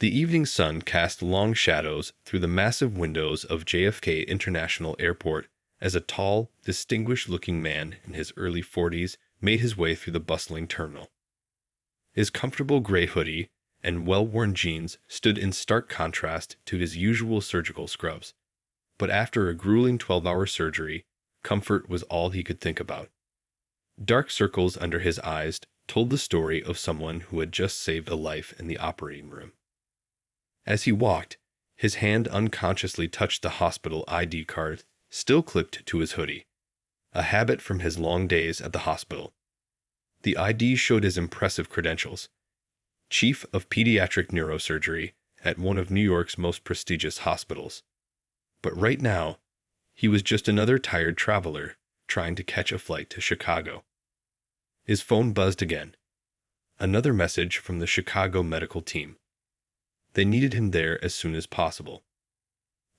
The evening sun cast long shadows through the massive windows of JFK International Airport as a tall, distinguished-looking man in his early 40s made his way through the bustling terminal. His comfortable gray hoodie and well-worn jeans stood in stark contrast to his usual surgical scrubs. But after a grueling 12-hour surgery, comfort was all he could think about. Dark circles under his eyes told the story of someone who had just saved a life in the operating room. As he walked, his hand unconsciously touched the hospital ID card still clipped to his hoodie, a habit from his long days at the hospital. The ID showed his impressive credentials: Chief of Pediatric Neurosurgery at one of New York's most prestigious hospitals. But right now, he was just another tired traveler trying to catch a flight to Chicago. His phone buzzed again. Another message from the Chicago medical team. They needed him there as soon as possible.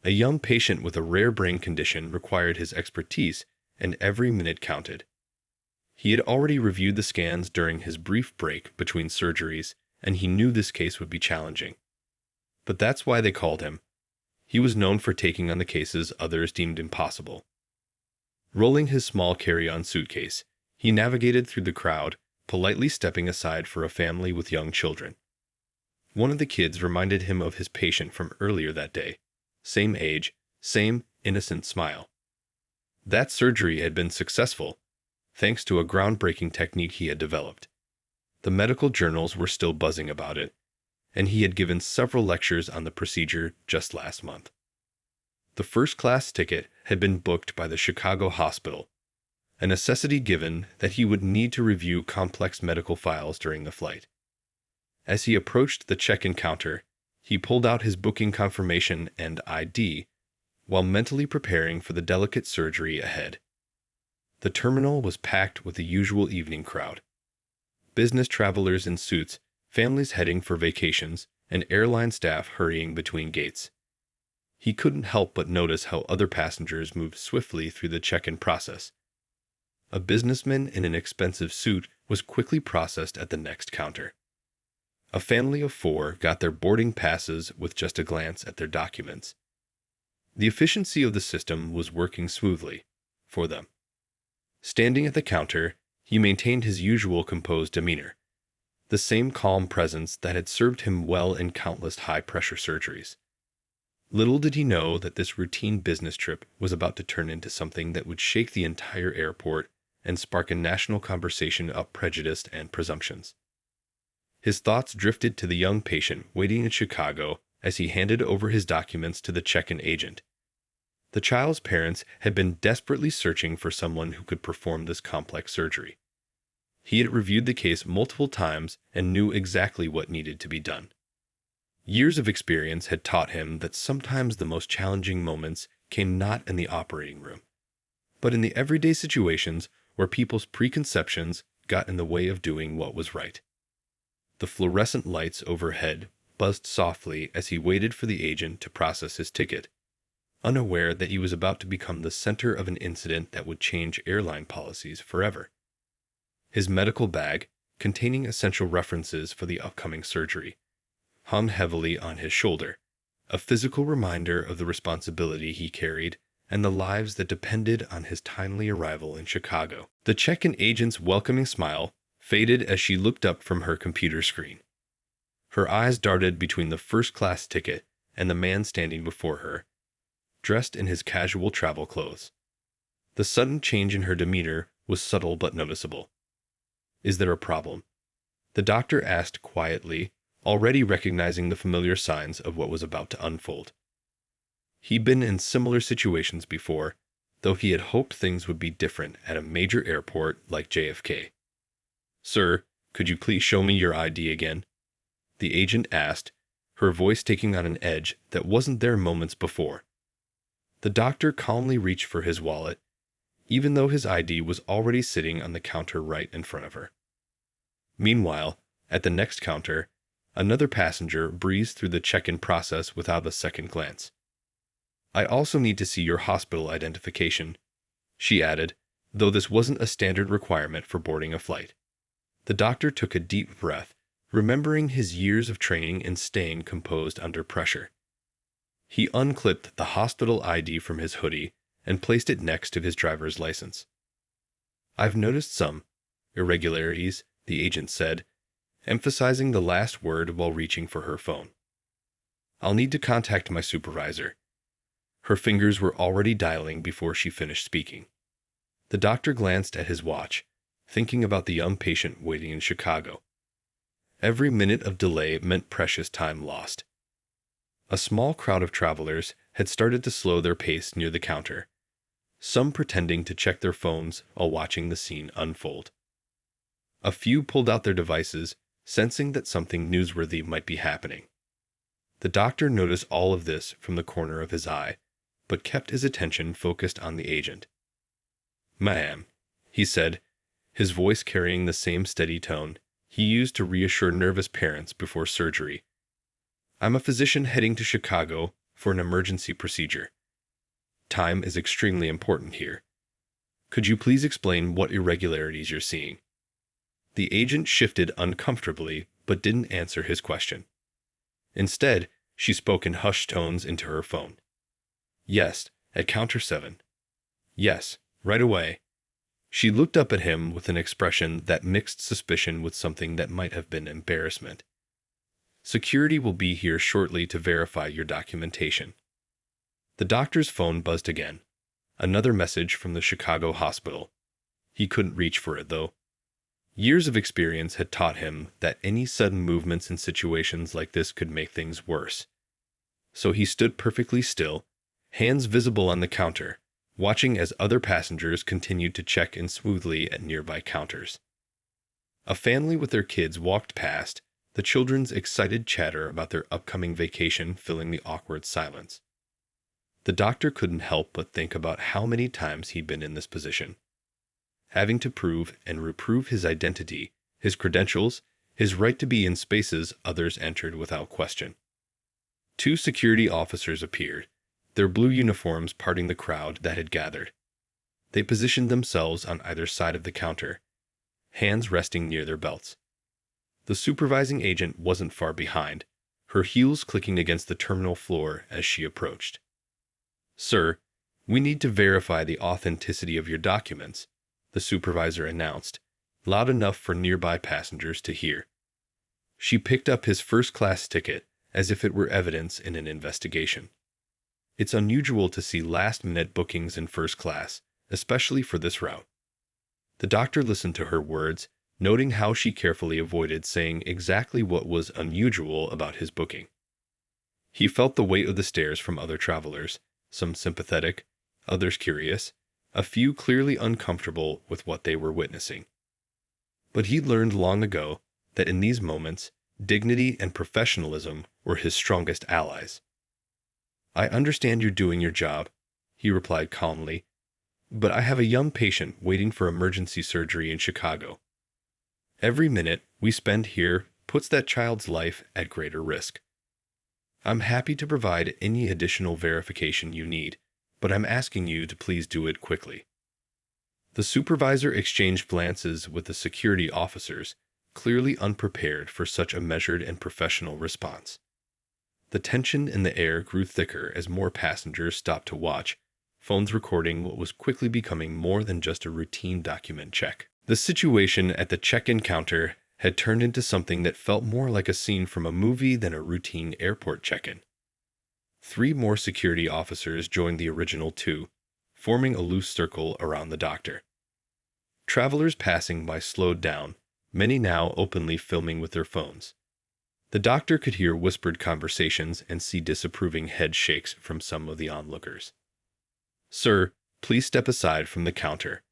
A young patient with a rare brain condition required his expertise, and every minute counted. He had already reviewed the scans during his brief break between surgeries, and he knew this case would be challenging. But that's why they called him. He was known for taking on the cases others deemed impossible. Rolling his small carry-on suitcase, he navigated through the crowd, politely stepping aside for a family with young children. One of the kids reminded him of his patient from earlier that day. Same age, same innocent smile. That surgery had been successful, thanks to a groundbreaking technique he had developed. The medical journals were still buzzing about it, and he had given several lectures on the procedure just last month. The first-class ticket had been booked by the Chicago hospital, a necessity given that he would need to review complex medical files during the flight. As he approached the check-in counter, he pulled out his booking confirmation and ID while mentally preparing for the delicate surgery ahead. The terminal was packed with the usual evening crowd. Business travelers in suits, families heading for vacations, and airline staff hurrying between gates. He couldn't help but notice how other passengers moved swiftly through the check-in process. A businessman in an expensive suit was quickly processed at the next counter. A family of 4 got their boarding passes with just a glance at their documents. The efficiency of the system was working smoothly for them. Standing at the counter, he maintained his usual composed demeanor, the same calm presence that had served him well in countless high-pressure surgeries. Little did he know that this routine business trip was about to turn into something that would shake the entire airport and spark a national conversation of prejudice and presumptions. His thoughts drifted to the young patient waiting in Chicago as he handed over his documents to the check-in agent. The child's parents had been desperately searching for someone who could perform this complex surgery. He had reviewed the case multiple times and knew exactly what needed to be done. Years of experience had taught him that sometimes the most challenging moments came not in the operating room, but in the everyday situations where people's preconceptions got in the way of doing what was right. The fluorescent lights overhead buzzed softly as he waited for the agent to process his ticket, unaware that he was about to become the center of an incident that would change airline policies forever. His medical bag, containing essential references for the upcoming surgery, hung heavily on his shoulder, a physical reminder of the responsibility he carried and the lives that depended on his timely arrival in Chicago. The check-in agent's welcoming smile faded as she looked up from her computer screen. Her eyes darted between the first-class ticket and the man standing before her, dressed in his casual travel clothes. The sudden change in her demeanor was subtle but noticeable. "Is there a problem?" the doctor asked quietly, already recognizing the familiar signs of what was about to unfold. He'd been in similar situations before, though he had hoped things would be different at a major airport like JFK. "Sir, could you please show me your ID again?" the agent asked, her voice taking on an edge that wasn't there moments before. The doctor calmly reached for his wallet, even though his ID was already sitting on the counter right in front of her. Meanwhile, at the next counter, another passenger breezed through the check-in process without a second glance. "I also need to see your hospital identification," she added, though this wasn't a standard requirement for boarding a flight. The doctor took a deep breath, remembering his years of training and staying composed under pressure. He unclipped the hospital ID from his hoodie and placed it next to his driver's license. "I've noticed some irregularities," the agent said, emphasizing the last word while reaching for her phone. "I'll need to contact my supervisor." Her fingers were already dialing before she finished speaking. The doctor glanced at his watch, thinking about the young patient waiting in Chicago. Every minute of delay meant precious time lost. A small crowd of travelers had started to slow their pace near the counter, some pretending to check their phones while watching the scene unfold. A few pulled out their devices, sensing that something newsworthy might be happening. The doctor noticed all of this from the corner of his eye, but kept his attention focused on the agent. "Ma'am," he said, his voice carrying the same steady tone he used to reassure nervous parents before surgery. "I'm a physician heading to Chicago for an emergency procedure. Time is extremely important here. Could you please explain what irregularities you're seeing?" The agent shifted uncomfortably but didn't answer his question. Instead, she spoke in hushed tones into her phone. "Yes, at counter 7. Yes, right away." She looked up at him with an expression that mixed suspicion with something that might have been embarrassment. "Security will be here shortly to verify your documentation." The doctor's phone buzzed again. Another message from the Chicago hospital. He couldn't reach for it, though. Years of experience had taught him that any sudden movements in situations like this could make things worse. So he stood perfectly still, hands visible on the counter, watching as other passengers continued to check in smoothly at nearby counters. A family with their kids walked past, the children's excited chatter about their upcoming vacation filling the awkward silence. The doctor couldn't help but think about how many times he'd been in this position, having to prove and reprove his identity, his credentials, his right to be in spaces others entered without question. 2 security officers appeared, their blue uniforms parting the crowd that had gathered. They positioned themselves on either side of the counter, hands resting near their belts. The supervising agent wasn't far behind, her heels clicking against the terminal floor as she approached. "Sir, we need to verify the authenticity of your documents," the supervisor announced, loud enough for nearby passengers to hear. She picked up his first-class ticket as if it were evidence in an investigation. It's unusual to see last-minute bookings in first class, especially for this route. The doctor listened to her words, noting how she carefully avoided saying exactly what was unusual about his booking. He felt the weight of the stares from other travelers, some sympathetic, others curious, a few clearly uncomfortable with what they were witnessing. But he learned long ago that in these moments, dignity and professionalism were his strongest allies. "I understand you're doing your job," he replied calmly, "but I have a young patient waiting for emergency surgery in Chicago. Every minute we spend here puts that child's life at greater risk. I'm happy to provide any additional verification you need, but I'm asking you to please do it quickly." The supervisor exchanged glances with the security officers, clearly unprepared for such a measured and professional response. The tension in the air grew thicker as more passengers stopped to watch, phones recording what was quickly becoming more than just a routine document check. The situation at the check-in counter had turned into something that felt more like a scene from a movie than a routine airport check-in. 3 more security officers joined the original 2, forming a loose circle around the doctor. Travelers passing by slowed down, many now openly filming with their phones. The doctor could hear whispered conversations and see disapproving head shakes from some of the onlookers. "Sir, please step aside from the counter,"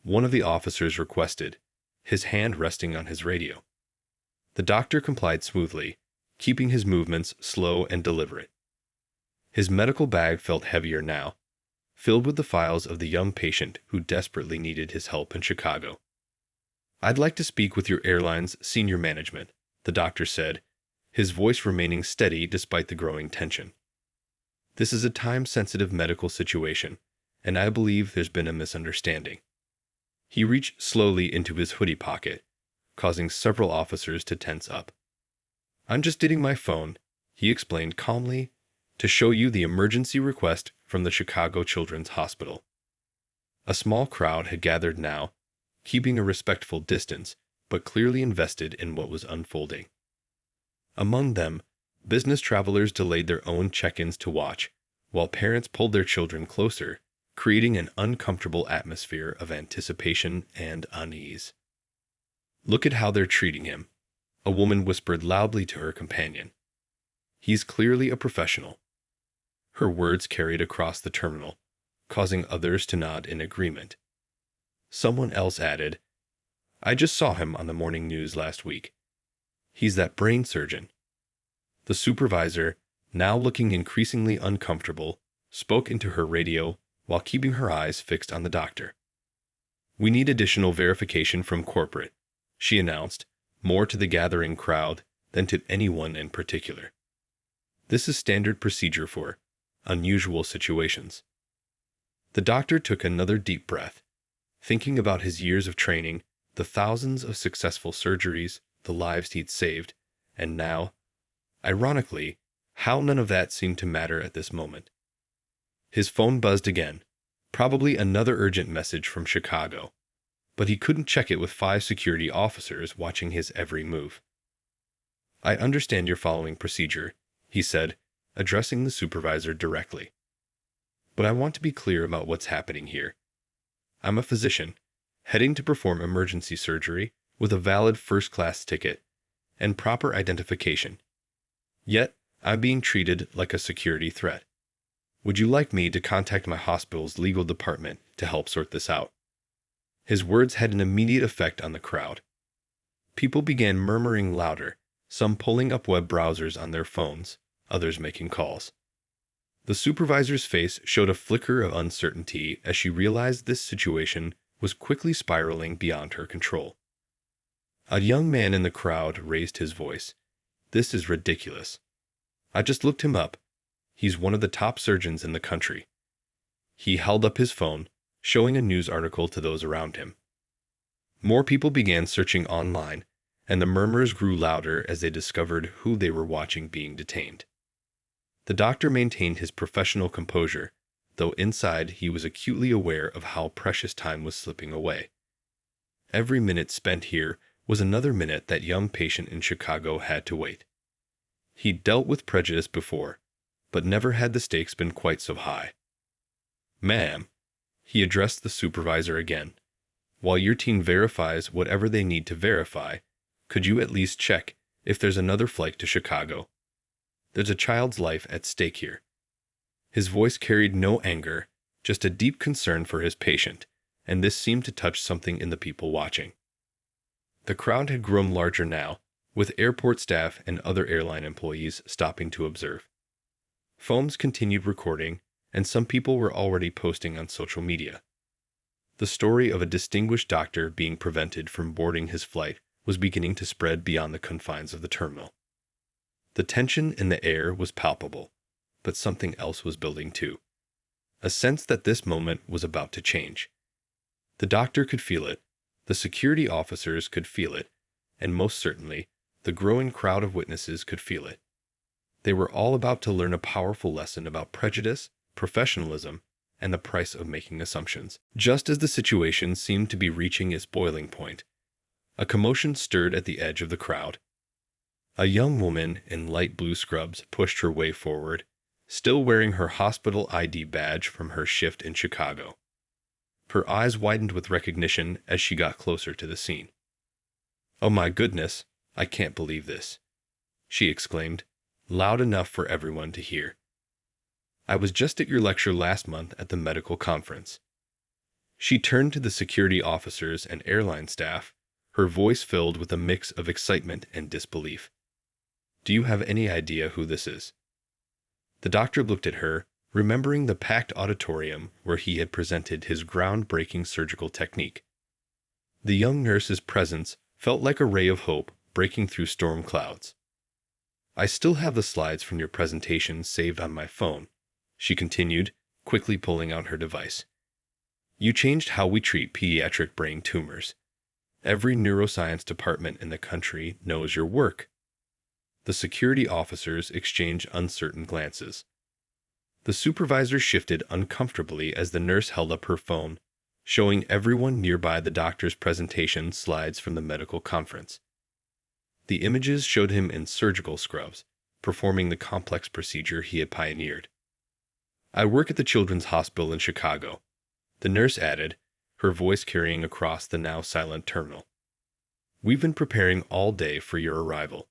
one of the officers requested, his hand resting on his radio. The doctor complied smoothly, keeping his movements slow and deliberate. His medical bag felt heavier now, filled with the files of the young patient who desperately needed his help in Chicago. "I'd like to speak with your airline's senior management," the doctor said, his voice remaining steady despite the growing tension. "This is a time-sensitive medical situation, and I believe there's been a misunderstanding." He reached slowly into his hoodie pocket, causing several officers to tense up. "I'm just getting my phone," he explained calmly, "to show you the emergency request from the Chicago Children's Hospital." A small crowd had gathered now, keeping a respectful distance, but clearly invested in what was unfolding. Among them, business travelers delayed their own check-ins to watch, while parents pulled their children closer, creating an uncomfortable atmosphere of anticipation and unease. "Look at how they're treating him," a woman whispered loudly to her companion. "He's clearly a professional." Her words carried across the terminal, causing others to nod in agreement. Someone else added, "I just saw him on the morning news last week. He's that brain surgeon." The supervisor, now looking increasingly uncomfortable, spoke into her radio while keeping her eyes fixed on the doctor. "We need additional verification from corporate," she announced, more to the gathering crowd than to anyone in particular. "This is standard procedure for unusual situations." The doctor took another deep breath, thinking about his years of training, the thousands of successful surgeries, the lives he'd saved, and now, ironically, how none of that seemed to matter at this moment. His phone buzzed again, probably another urgent message from Chicago, but he couldn't check it with 5 security officers watching his every move. "I understand you're following procedure," he said, addressing the supervisor directly. "But I want to be clear about what's happening here. I'm a physician, heading to perform emergency surgery with a valid first-class ticket and proper identification. Yet, I'm being treated like a security threat. Would you like me to contact my hospital's legal department to help sort this out?" His words had an immediate effect on the crowd. People began murmuring louder, some pulling up web browsers on their phones, others making calls. The supervisor's face showed a flicker of uncertainty as she realized this situation was quickly spiraling beyond her control. A young man in the crowd raised his voice. "This is ridiculous. I just looked him up. He's one of the top surgeons in the country." He held up his phone, showing a news article to those around him. More people began searching online, and the murmurs grew louder as they discovered who they were watching being detained. The doctor maintained his professional composure, though inside he was acutely aware of how precious time was slipping away. Every minute spent here was another minute that young patient in Chicago had to wait. He'd dealt with prejudice before, but never had the stakes been quite so high. "Ma'am," he addressed the supervisor again, "while your team verifies whatever they need to verify, could you at least check if there's another flight to Chicago? There's a child's life at stake here." His voice carried no anger, just a deep concern for his patient, and this seemed to touch something in the people watching. The crowd had grown larger now, with airport staff and other airline employees stopping to observe. Phones continued recording, and some people were already posting on social media. The story of a distinguished doctor being prevented from boarding his flight was beginning to spread beyond the confines of the terminal. The tension in the air was palpable, but something else was building too. A sense that this moment was about to change. The doctor could feel it, the security officers could feel it, and most certainly, the growing crowd of witnesses could feel it. They were all about to learn a powerful lesson about prejudice, professionalism, and the price of making assumptions. Just as the situation seemed to be reaching its boiling point, a commotion stirred at the edge of the crowd. A young woman in light blue scrubs pushed her way forward, still wearing her hospital ID badge from her shift in Chicago. Her eyes widened with recognition as she got closer to the scene. "Oh my goodness, I can't believe this," she exclaimed, loud enough for everyone to hear. "I was just at your lecture last month at the medical conference." She turned to the security officers and airline staff, her voice filled with a mix of excitement and disbelief. "Do you have any idea who this is?" The doctor looked at her, remembering the packed auditorium where he had presented his groundbreaking surgical technique. The young nurse's presence felt like a ray of hope breaking through storm clouds. "I still have the slides from your presentation saved on my phone," she continued, quickly pulling out her device. "You changed how we treat pediatric brain tumors. Every neuroscience department in the country knows your work." The security officers exchanged uncertain glances. The supervisor shifted uncomfortably as the nurse held up her phone, showing everyone nearby the doctor's presentation slides from the medical conference. The images showed him in surgical scrubs, performing the complex procedure he had pioneered. "I work at the Children's Hospital in Chicago," the nurse added, her voice carrying across the now silent terminal. "We've been preparing all day for your arrival.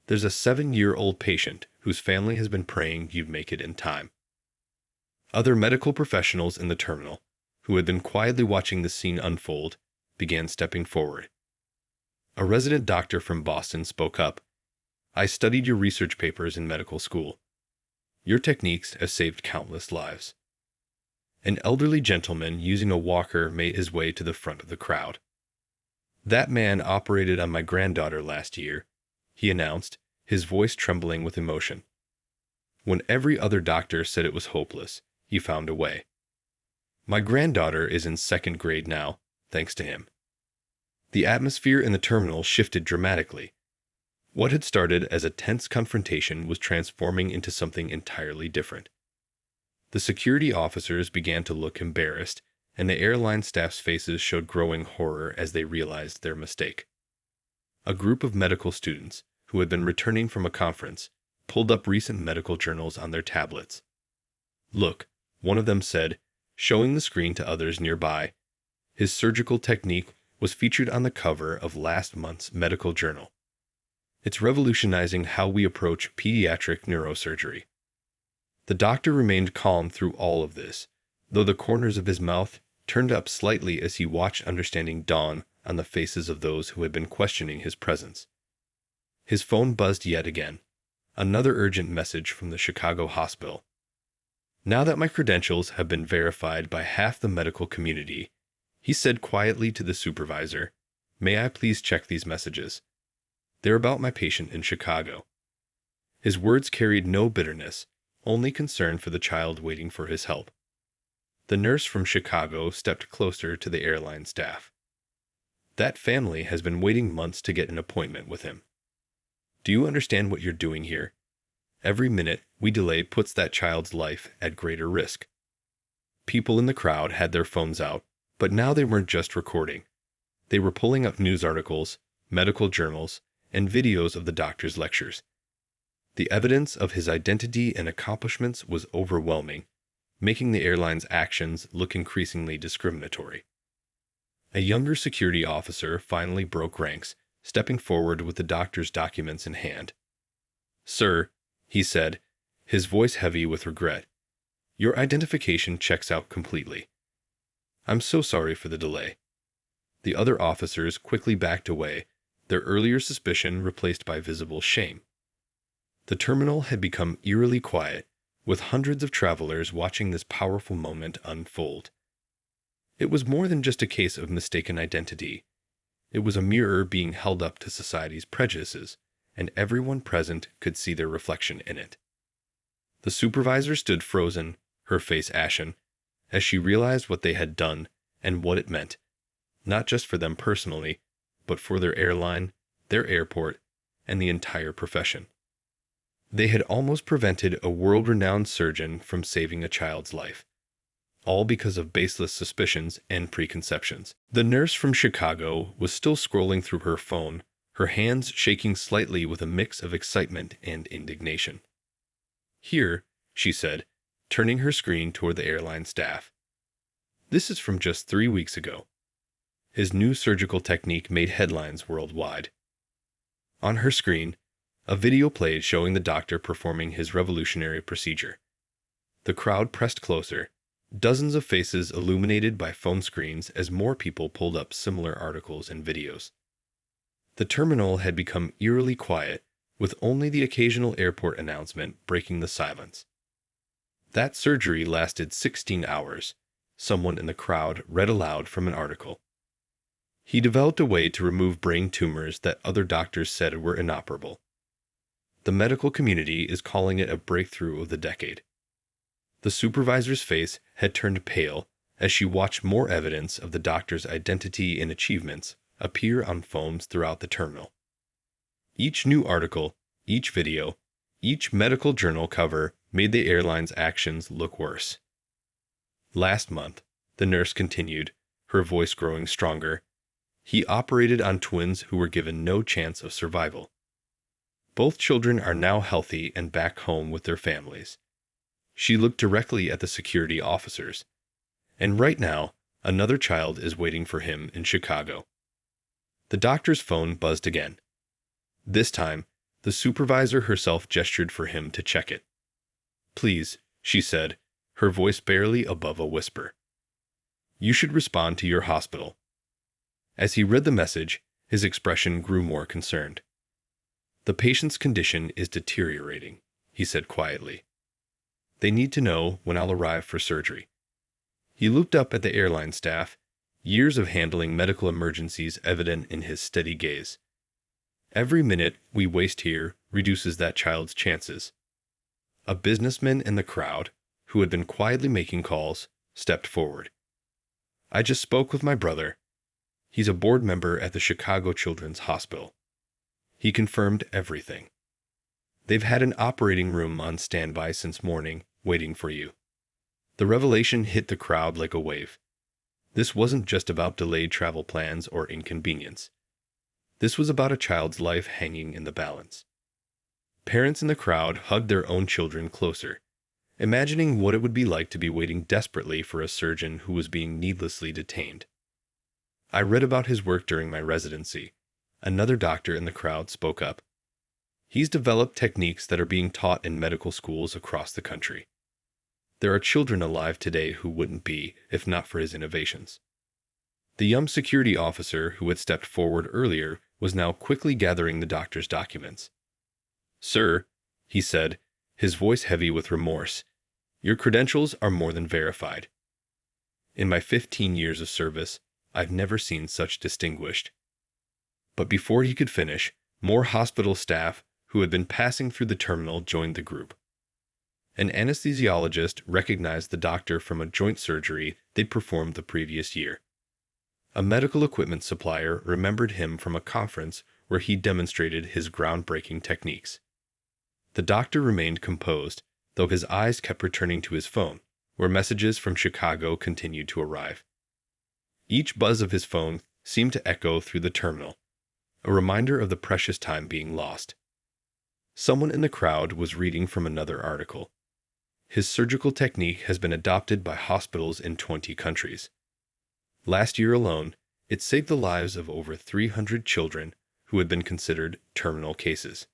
There's a 7-year-old patient whose family has been praying you'd make it in time." Other medical professionals in the terminal, who had been quietly watching the scene unfold, began stepping forward. A resident doctor from Boston spoke up. "I studied your research papers in medical school. Your techniques have saved countless lives." An elderly gentleman using a walker made his way to the front of the crowd. "That man operated on my granddaughter last year," he announced, his voice trembling with emotion. "When every other doctor said it was hopeless, he found a way. My granddaughter is in 2nd grade now, thanks to him." The atmosphere in the terminal shifted dramatically. What had started as a tense confrontation was transforming into something entirely different. The security officers began to look embarrassed, and the airline staff's faces showed growing horror as they realized their mistake. A group of medical students, who had been returning from a conference, pulled up recent medical journals on their tablets. "Look," one of them said, showing the screen to others nearby. His surgical technique was featured on the cover of last month's medical journal. "It's revolutionizing how we approach pediatric neurosurgery." The doctor remained calm through all of this, though the corners of his mouth turned up slightly as he watched understanding dawn on the faces of those who had been questioning his presence. His phone buzzed yet again. Another urgent message from the Chicago hospital. "Now that my credentials have been verified by half the medical community," he said quietly to the supervisor, "may I please check these messages? They're about my patient in Chicago." His words carried no bitterness, only concern for the child waiting for his help. The nurse from Chicago stepped closer to the airline staff. "That family has been waiting months to get an appointment with him. Do you understand what you're doing here? Every minute we delay puts that child's life at greater risk." People in the crowd had their phones out, but now they weren't just recording. They were pulling up news articles, medical journals, and videos of the doctor's lectures. The evidence of his identity and accomplishments was overwhelming, making the airline's actions look increasingly discriminatory. A younger security officer finally broke ranks, stepping forward with the doctor's documents in hand. "Sir," he said, his voice heavy with regret, "your identification checks out completely. I'm so sorry for the delay." The other officers quickly backed away, their earlier suspicion replaced by visible shame. The terminal had become eerily quiet, with hundreds of travelers watching this powerful moment unfold. It was more than just a case of mistaken identity. It was a mirror being held up to society's prejudices, and everyone present could see their reflection in it. The supervisor stood frozen, her face ashen, as she realized what they had done and what it meant, not just for them personally, but for their airline, their airport, and the entire profession. They had almost prevented a world-renowned surgeon from saving a child's life, all because of baseless suspicions and preconceptions. The nurse from Chicago was still scrolling through her phone, her hands shaking slightly with a mix of excitement and indignation. "Here," she said, turning her screen toward the airline staff. "This is from just 3 weeks ago. His new surgical technique made headlines worldwide." On her screen, a video played showing the doctor performing his revolutionary procedure. The crowd pressed closer, dozens of faces illuminated by phone screens as more people pulled up similar articles and videos. The terminal had become eerily quiet, with only the occasional airport announcement breaking the silence. "That surgery lasted 16 hours, someone in the crowd read aloud from an article. "He developed a way to remove brain tumors that other doctors said were inoperable. The medical community is calling it a breakthrough of the decade." The supervisor's face had turned pale as she watched more evidence of the doctor's identity and achievements appear on phones throughout the terminal. Each new article, Each video, each medical journal cover made the airline's actions look worse. Last month, the nurse continued, her voice growing stronger, he operated on twins who were given no chance of survival. Both children are now healthy and back home with their families. She looked directly at the security officers. And right now, another child is waiting for him in Chicago. The doctor's phone buzzed again. This time, the supervisor herself gestured for him to check it. Please, she said, her voice barely above a whisper. You should respond to your hospital. As he read the message, his expression grew more concerned. The patient's condition is deteriorating, he said quietly. They need to know when I'll arrive for surgery. He looked up at the airline staff, years of handling medical emergencies evident in his steady gaze. Every minute we waste here reduces that child's chances. A businessman in the crowd, who had been quietly making calls, stepped forward. I just spoke with my brother. He's a board member at the Chicago Children's Hospital. He confirmed everything. They've had an operating room on standby since morning, waiting for you. The revelation hit the crowd like a wave. This wasn't just about delayed travel plans or inconvenience. This was about a child's life hanging in the balance. Parents in the crowd hugged their own children closer, imagining what it would be like to be waiting desperately for a surgeon who was being needlessly detained. I read about his work during my residency. Another doctor in the crowd spoke up. He's developed techniques that are being taught in medical schools across the country. There are children alive today who wouldn't be if not for his innovations. The young security officer who had stepped forward earlier was now quickly gathering the doctor's documents. Sir, he said, his voice heavy with remorse, your credentials are more than verified. In my 15 years of service, I've never seen such distinguished. But before he could finish, more hospital staff who had been passing through the terminal joined the group. An anesthesiologist recognized the doctor from a joint surgery they'd performed the previous year. A medical equipment supplier remembered him from a conference where he demonstrated his groundbreaking techniques. The doctor remained composed, though his eyes kept returning to his phone, where messages from Chicago continued to arrive. Each buzz of his phone seemed to echo through the terminal, a reminder of the precious time being lost. Someone in the crowd was reading from another article. His surgical technique has been adopted by hospitals in 20 countries. Last year alone, it saved the lives of over 300 children who had been considered terminal cases.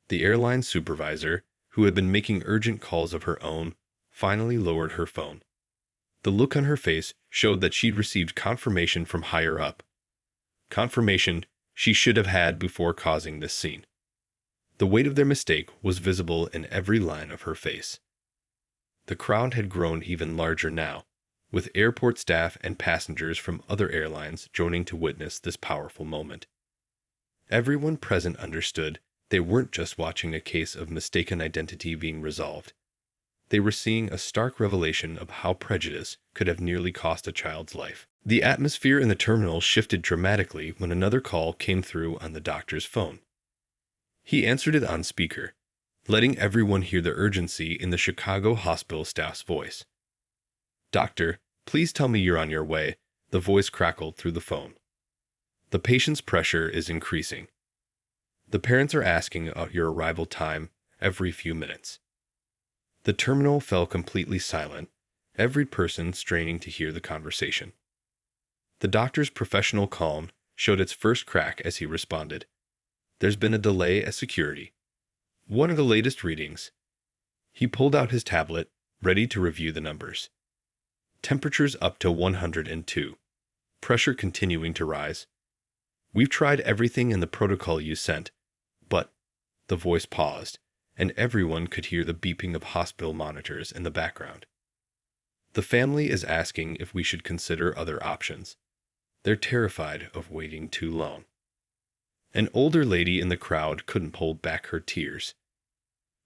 The airline supervisor, who had been making urgent calls of her own, finally lowered her phone. The look on her face showed that she'd received confirmation from higher up. Confirmation she should have had before causing this scene. The weight of their mistake was visible in every line of her face. The crowd had grown even larger now, with airport staff and passengers from other airlines joining to witness this powerful moment. Everyone present understood they weren't just watching a case of mistaken identity being resolved. They were seeing a stark revelation of how prejudice could have nearly cost a child's life. The atmosphere in the terminal shifted dramatically when another call came through on the doctor's phone. He answered it on speaker, letting everyone hear the urgency in the Chicago hospital staff's voice. Doctor, please tell me you're on your way, the voice crackled through the phone. The patient's pressure is increasing. The parents are asking about your arrival time every few minutes. The terminal fell completely silent, every person straining to hear the conversation. The doctor's professional calm showed its first crack as he responded. There's been a delay at security. One of the latest readings. He pulled out his tablet, ready to review the numbers. Temperatures up to 102. Pressure continuing to rise. We've tried everything in the protocol you sent, but the voice paused, and everyone could hear the beeping of hospital monitors in the background. The family is asking if we should consider other options. They're terrified of waiting too long. An older lady in the crowd couldn't hold back her tears.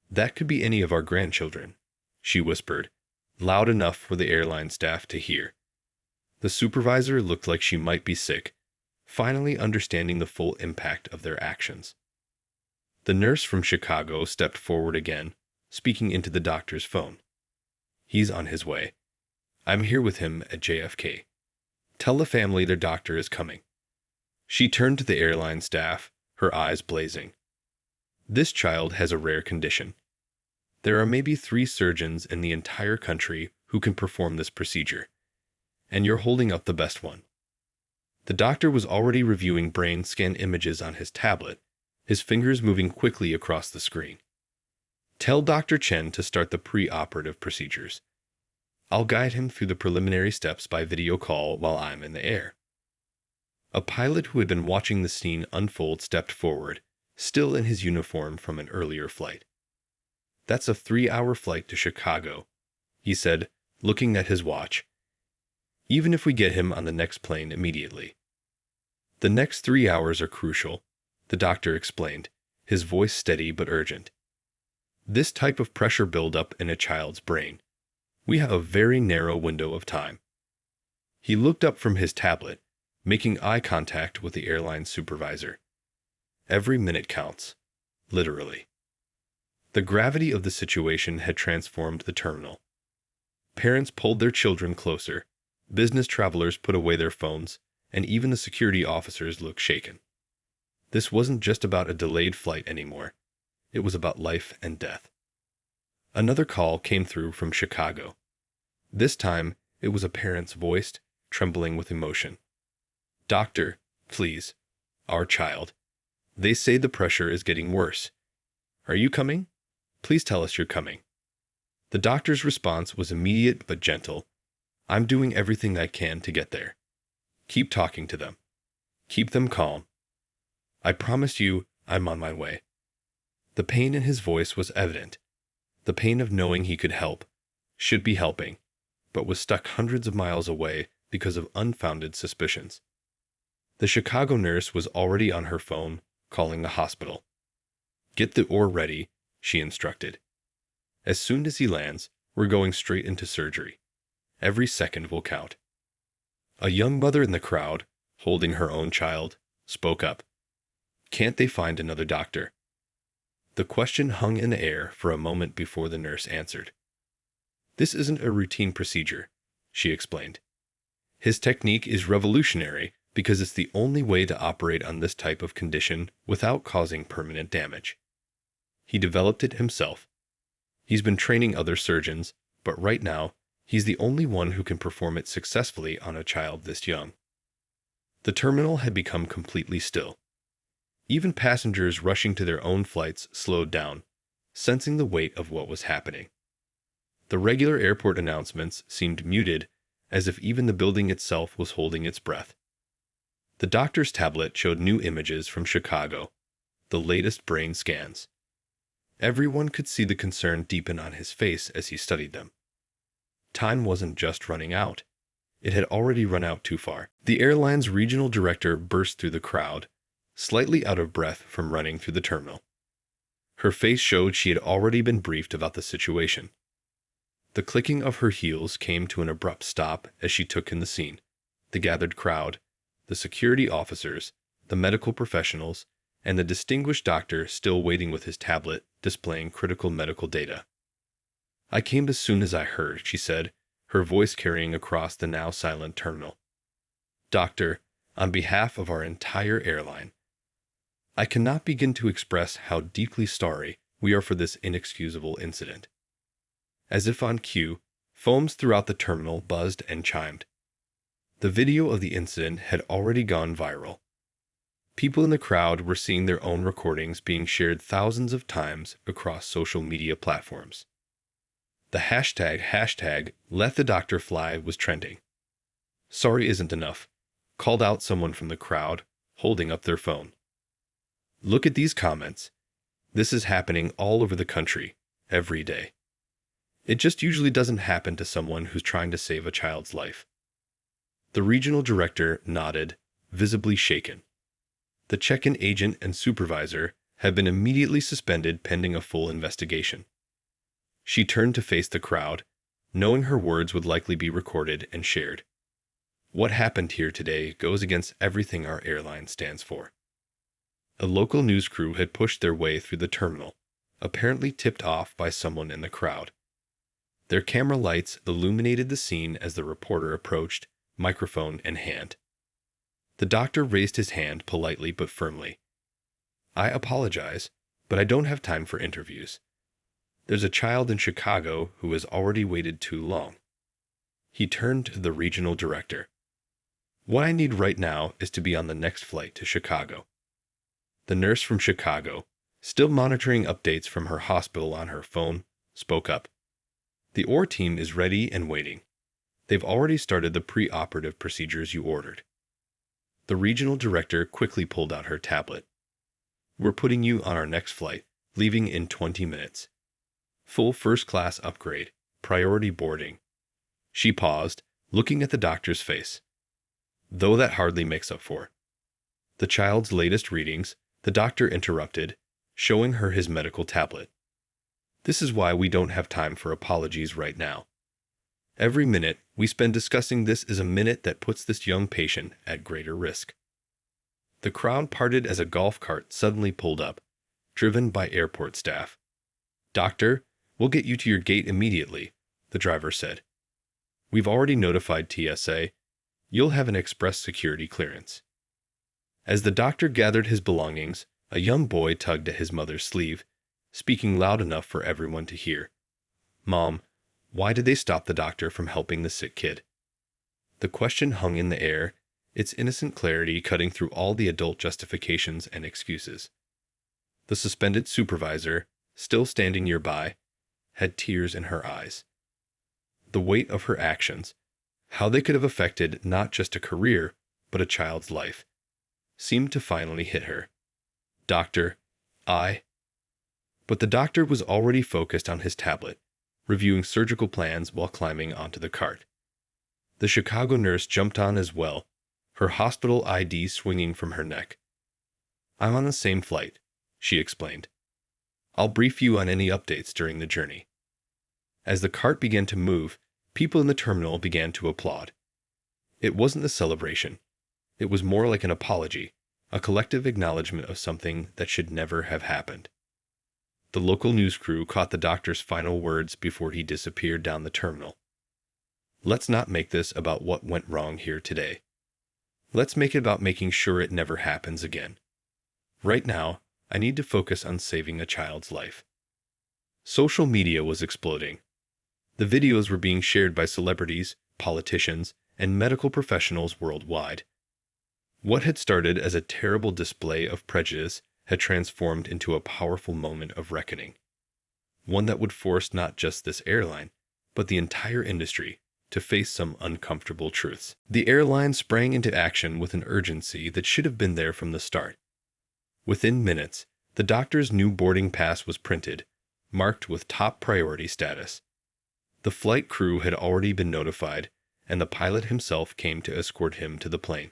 That could be any of our grandchildren, she whispered, loud enough for the airline staff to hear. The supervisor looked like she might be sick, finally understanding the full impact of their actions. The nurse from Chicago stepped forward again, speaking into the doctor's phone. He's on his way. I'm here with him at JFK. Tell the family their doctor is coming. She turned to the airline staff, her eyes blazing. This child has a rare condition. There are maybe 3 surgeons in the entire country who can perform this procedure, and you're holding up the best one. The doctor was already reviewing brain scan images on his tablet, his fingers moving quickly across the screen. Tell Dr. Chen to start the pre-operative procedures. I'll guide him through the preliminary steps by video call while I'm in the air. A pilot who had been watching the scene unfold stepped forward, still in his uniform from an earlier flight. That's a 3-hour flight to Chicago, he said, looking at his watch. Even if we get him on the next plane immediately. The next 3 hours are crucial, the doctor explained, his voice steady but urgent. This type of pressure buildup in a child's brain. We have a very narrow window of time. He looked up from his tablet, making eye contact with the airline supervisor. Every minute counts, literally. The gravity of the situation had transformed the terminal. Parents pulled their children closer, business travelers put away their phones, and even the security officers looked shaken. This wasn't just about a delayed flight anymore. It was about life and death. Another call came through from Chicago. This time, it was a parent's voice, trembling with emotion. Doctor, please. Our child. They say the pressure is getting worse. Are you coming? Please tell us you're coming. The doctor's response was immediate but gentle. I'm doing everything I can to get there. Keep talking to them. Keep them calm. I promise you, I'm on my way. The pain in his voice was evident. The pain of knowing he could help, should be helping, but was stuck hundreds of miles away because of unfounded suspicions. The Chicago nurse was already on her phone, calling the hospital. Get the oar ready, she instructed. As soon as he lands, we're going straight into surgery. Every second will count. A young mother in the crowd, holding her own child, spoke up. Can't they find another doctor? The question hung in the air for a moment before the nurse answered. This isn't a routine procedure, she explained. His technique is revolutionary because it's the only way to operate on this type of condition without causing permanent damage. He developed it himself. He's been training other surgeons, but right now, he's the only one who can perform it successfully on a child this young. The terminal had become completely still. Even passengers rushing to their own flights slowed down, sensing the weight of what was happening. The regular airport announcements seemed muted, as if even the building itself was holding its breath. The doctor's tablet showed new images from Chicago, the latest brain scans. Everyone could see the concern deepen on his face as he studied them. Time wasn't just running out. It had already run out too far. The airline's regional director burst through the crowd, slightly out of breath from running through the terminal. Her face showed she had already been briefed about the situation. The clicking of her heels came to an abrupt stop as she took in the scene. The gathered crowd, the security officers, the medical professionals, and the distinguished doctor still waiting with his tablet, displaying critical medical data. I came as soon as I heard, she said, her voice carrying across the now silent terminal. Doctor, on behalf of our entire airline, I cannot begin to express how deeply sorry we are for this inexcusable incident. As if on cue, phones throughout the terminal buzzed and chimed. The video of the incident had already gone viral. People in the crowd were seeing their own recordings being shared thousands of times across social media platforms. The hashtag let the doctor fly was trending. Sorry isn't enough, called out someone from the crowd, holding up their phone. Look at these comments. This is happening all over the country, every day. It just usually doesn't happen to someone who's trying to save a child's life. The regional director nodded, visibly shaken. The check-in agent and supervisor had been immediately suspended pending a full investigation. She turned to face the crowd, knowing her words would likely be recorded and shared. What happened here today goes against everything our airline stands for. A local news crew had pushed their way through the terminal, apparently tipped off by someone in the crowd. Their camera lights illuminated the scene as the reporter approached, microphone in hand. The doctor raised his hand politely but firmly. "I apologize, but I don't have time for interviews. There's a child in Chicago who has already waited too long." He turned to the regional director. "What I need right now is to be on the next flight to Chicago." The nurse from Chicago, still monitoring updates from her hospital on her phone, spoke up. "The OR team is ready and waiting. They've already started the pre-operative procedures you ordered." The regional director quickly pulled out her tablet. "We're putting you on our next flight, leaving in 20 minutes. Full first-class upgrade, priority boarding." She paused, looking at the doctor's face. "Though that hardly makes up for the child's latest readings," the doctor interrupted, showing her his medical tablet. "This is why we don't have time for apologies right now. Every minute we spend discussing this is a minute that puts this young patient at greater risk." The crowd parted as a golf cart suddenly pulled up, driven by airport staff. "Doctor, we'll get you to your gate immediately," the driver said. "We've already notified TSA. You'll have an express security clearance." As the doctor gathered his belongings, a young boy tugged at his mother's sleeve, speaking loud enough for everyone to hear. "Mom, why did they stop the doctor from helping the sick kid?" The question hung in the air, its innocent clarity cutting through all the adult justifications and excuses. The suspended supervisor, still standing nearby, had tears in her eyes. The weight of her actions, how they could have affected not just a career, but a child's life, seemed to finally hit her. "Doctor, But the doctor was already focused on his tablet, reviewing surgical plans while climbing onto the cart. The Chicago nurse jumped on as well, her hospital ID swinging from her neck. "I'm on the same flight," she explained. "I'll brief you on any updates during the journey." As the cart began to move, people in the terminal began to applaud. It wasn't a celebration. It was more like an apology, a collective acknowledgement of something that should never have happened. The local news crew caught the doctor's final words before he disappeared down the terminal. "Let's not make this about what went wrong here today. Let's make it about making sure it never happens again. Right now, I need to focus on saving a child's life." Social media was exploding. The videos were being shared by celebrities, politicians, and medical professionals worldwide. What had started as a terrible display of prejudice had transformed into a powerful moment of reckoning. One that would force not just this airline, but the entire industry to face some uncomfortable truths. The airline sprang into action with an urgency that should have been there from the start. Within minutes, the doctor's new boarding pass was printed, marked with top priority status. The flight crew had already been notified, and the pilot himself came to escort him to the plane.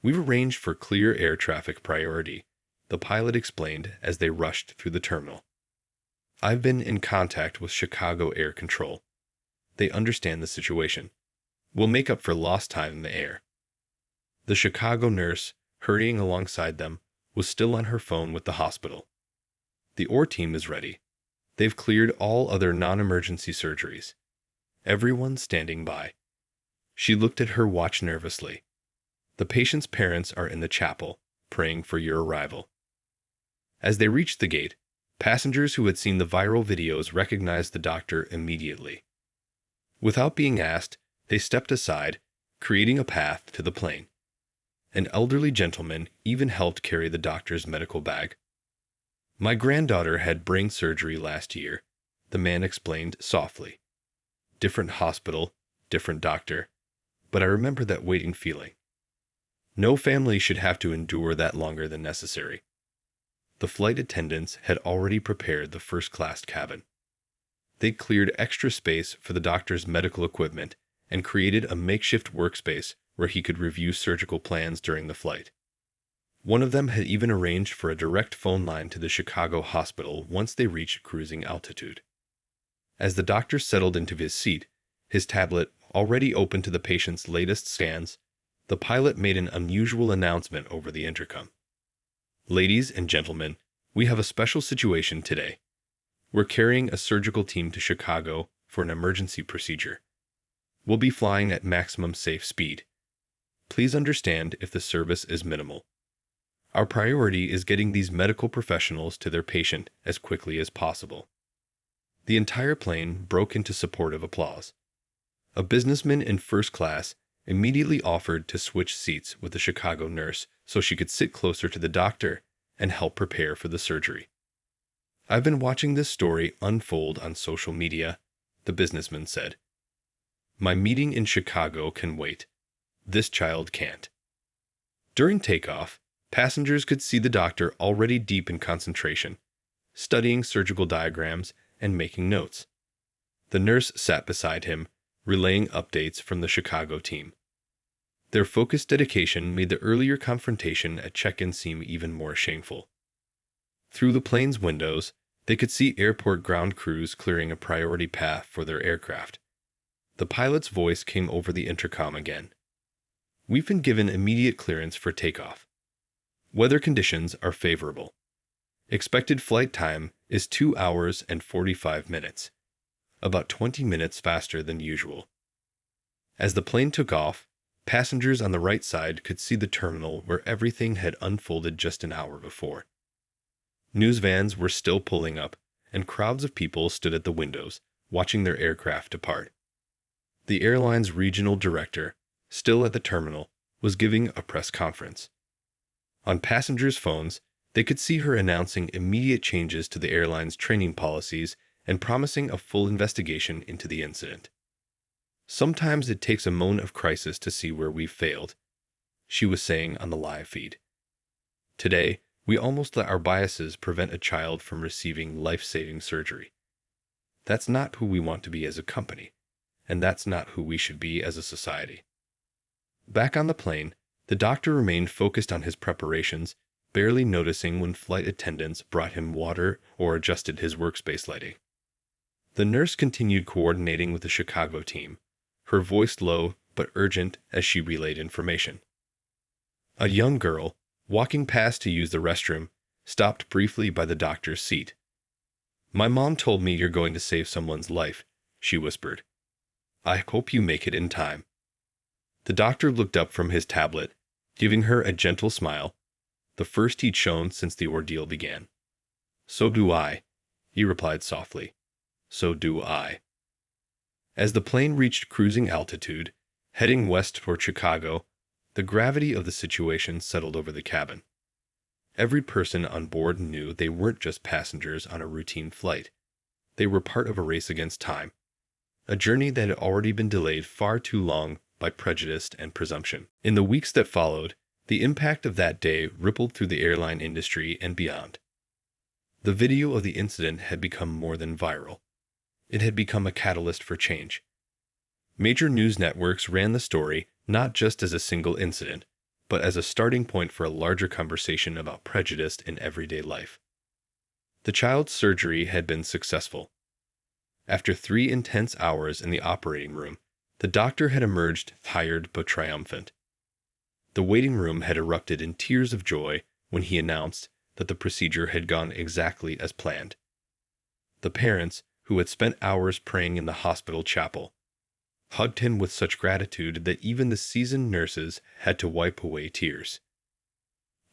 "We've arranged for clear air traffic priority," the pilot explained as they rushed through the terminal. "I've been in contact with Chicago Air Control. They understand the situation. We'll make up for lost time in the air." The Chicago nurse, hurrying alongside them, was still on her phone with the hospital. "The OR team is ready. They've cleared all other non-emergency surgeries. Everyone's standing by." She looked at her watch nervously. "The patient's parents are in the chapel, praying for your arrival." As they reached the gate, passengers who had seen the viral videos recognized the doctor immediately. Without being asked, they stepped aside, creating a path to the plane. An elderly gentleman even helped carry the doctor's medical bag. "My granddaughter had brain surgery last year," the man explained softly. "Different hospital, different doctor, but I remember that waiting feeling. No family should have to endure that longer than necessary." The flight attendants had already prepared the first-class cabin. They cleared extra space for the doctor's medical equipment and created a makeshift workspace where he could review surgical plans during the flight. One of them had even arranged for a direct phone line to the Chicago hospital once they reached cruising altitude. As the doctor settled into his seat, his tablet already open to the patient's latest scans, the pilot made an unusual announcement over the intercom. Ladies and gentlemen, we have a special situation today. We're carrying a surgical team to Chicago for an emergency procedure. We'll be flying at maximum safe speed. Please understand if the service is minimal. Our priority is getting these medical professionals to their patient as quickly as possible. The entire plane broke into supportive applause. A businessman in first class immediately offered to switch seats with the Chicago nurse so she could sit closer to the doctor and help prepare for the surgery. I've been watching this story unfold on social media, the businessman said. My meeting in Chicago can wait. This child can't. During takeoff, passengers could see the doctor already deep in concentration, studying surgical diagrams and making notes. The nurse sat beside him, relaying updates from the Chicago team. Their focused dedication made the earlier confrontation at check-in seem even more shameful. Through the plane's windows, they could see airport ground crews clearing a priority path for their aircraft. The pilot's voice came over the intercom again. We've been given immediate clearance for takeoff. Weather conditions are favorable. Expected flight time is 2 hours and 45 minutes, about 20 minutes faster than usual. As the plane took off, passengers on the right side could see the terminal where everything had unfolded just an hour before. News vans were still pulling up, and crowds of people stood at the windows, watching their aircraft depart. The airline's regional director, still at the terminal, was giving a press conference. On passengers' phones, they could see her announcing immediate changes to the airline's training policies and promising a full investigation into the incident. Sometimes it takes a moment of crisis to see where we've failed, she was saying on the live feed. Today, we almost let our biases prevent a child from receiving life-saving surgery. That's not who we want to be as a company, and that's not who we should be as a society. Back on the plane, the doctor remained focused on his preparations, barely noticing when flight attendants brought him water or adjusted his workspace lighting. The nurse continued coordinating with the Chicago team, her voice low but urgent as she relayed information. A young girl, walking past to use the restroom, stopped briefly by the doctor's seat. "My mom told me you're going to save someone's life," she whispered. "I hope you make it in time." The doctor looked up from his tablet, giving her a gentle smile, the first he'd shown since the ordeal began. "So do I," he replied softly. "So do I." As the plane reached cruising altitude, heading west toward Chicago, the gravity of the situation settled over the cabin. Every person on board knew they weren't just passengers on a routine flight. They were part of a race against time, a journey that had already been delayed far too long by prejudice and presumption. In the weeks that followed, the impact of that day rippled through the airline industry and beyond. The video of the incident had become more than viral. It had become a catalyst for change. Major news networks ran the story not just as a single incident, but as a starting point for a larger conversation about prejudice in everyday life. The child's surgery had been successful. After 3 intense hours in the operating room, the doctor had emerged tired but triumphant. The waiting room had erupted in tears of joy when he announced that the procedure had gone exactly as planned. The parents, who had spent hours praying in the hospital chapel, hugged him with such gratitude that even the seasoned nurses had to wipe away tears.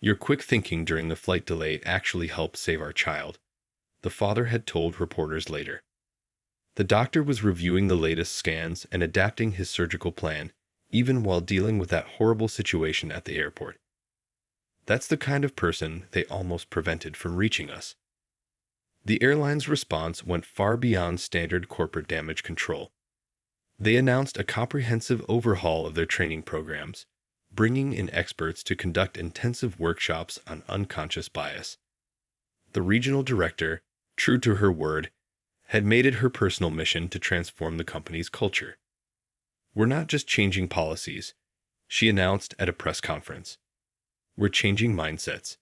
"Your quick thinking during the flight delay actually helped save our child," the father had told reporters later. The doctor was reviewing the latest scans and adapting his surgical plan, even while dealing with that horrible situation at the airport. That's the kind of person they almost prevented from reaching us. The airline's response went far beyond standard corporate damage control. They announced a comprehensive overhaul of their training programs, bringing in experts to conduct intensive workshops on unconscious bias. The regional director, true to her word, had made it her personal mission to transform the company's culture. "We're not just changing policies," she announced at a press conference. "We're changing mindsets."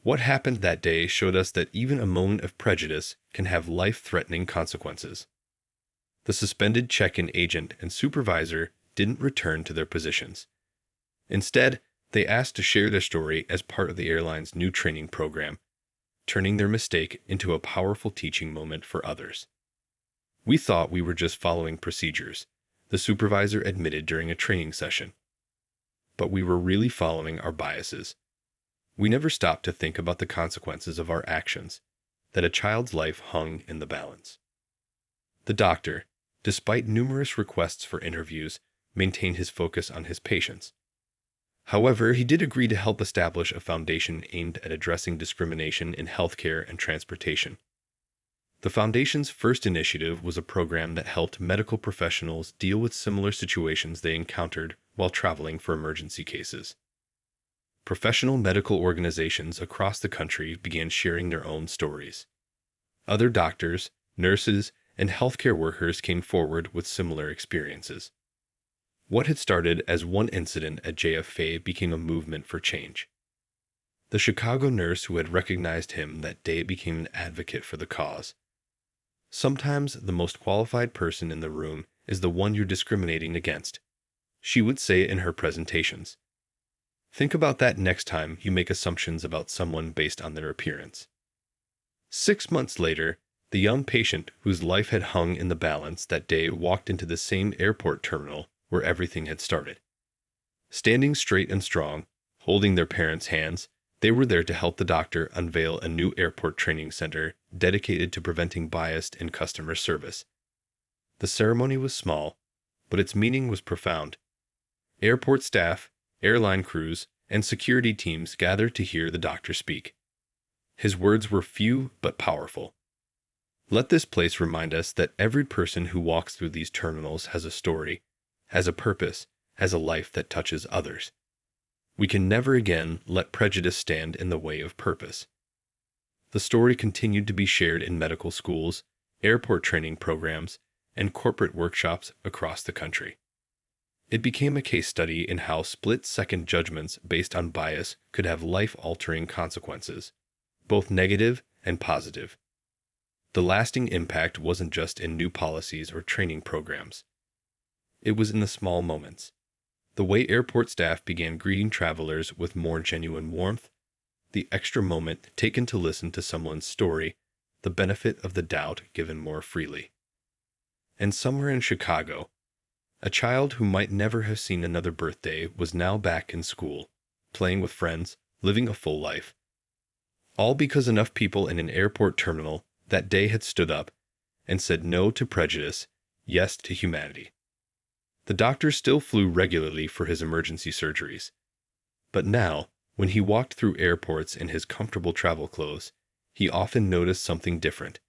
What happened that day showed us that even a moment of prejudice can have life-threatening consequences. The suspended check-in agent and supervisor didn't return to their positions. Instead, They asked to share their story as part of the airline's new training program, turning their mistake into a powerful teaching moment for others. "We thought we were just following procedures," the supervisor admitted during a training session. "But we were really following our biases. We never stopped to think about the consequences of our actions, that a child's life hung in the balance." The doctor, despite numerous requests for interviews, maintained his focus on his patients. However, he did agree to help establish a foundation aimed at addressing discrimination in healthcare and transportation. The foundation's first initiative was a program that helped medical professionals deal with similar situations they encountered while traveling for emergency cases. Professional medical organizations across the country began sharing their own stories. Other doctors, nurses, and healthcare workers came forward with similar experiences. What had started as one incident at JFK became a movement for change. The Chicago nurse who had recognized him that day became an advocate for the cause. "Sometimes the most qualified person in the room is the one you're discriminating against," she would say in her presentations. "Think about that next time you make assumptions about someone based on their appearance." 6 months later, the young patient whose life had hung in the balance that day walked into the same airport terminal where everything had started. Standing straight and strong, holding their parents' hands, they were there to help the doctor unveil a new airport training center dedicated to preventing bias in customer service. The ceremony was small, but its meaning was profound. Airport staff, airline crews, and security teams gathered to hear the doctor speak. His words were few but powerful. "Let this place remind us that every person who walks through these terminals has a story, has a purpose, has a life that touches others. We can never again let prejudice stand in the way of purpose." The story continued to be shared in medical schools, airport training programs, and corporate workshops across the country. It became a case study in how split-second judgments based on bias could have life-altering consequences, both negative and positive. The lasting impact wasn't just in new policies or training programs. It was in the small moments. The way airport staff began greeting travelers with more genuine warmth, the extra moment taken to listen to someone's story, the benefit of the doubt given more freely. And somewhere in Chicago, a child who might never have seen another birthday was now back in school, playing with friends, living a full life. All because enough people in an airport terminal that day had stood up and said no to prejudice, yes to humanity. The doctor still flew regularly for his emergency surgeries. But now, when he walked through airports in his comfortable travel clothes, he often noticed something different.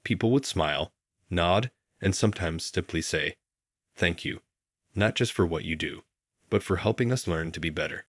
People would smile, nod, and sometimes simply say, "Thank you," not just for what you do, but for helping us learn to be better.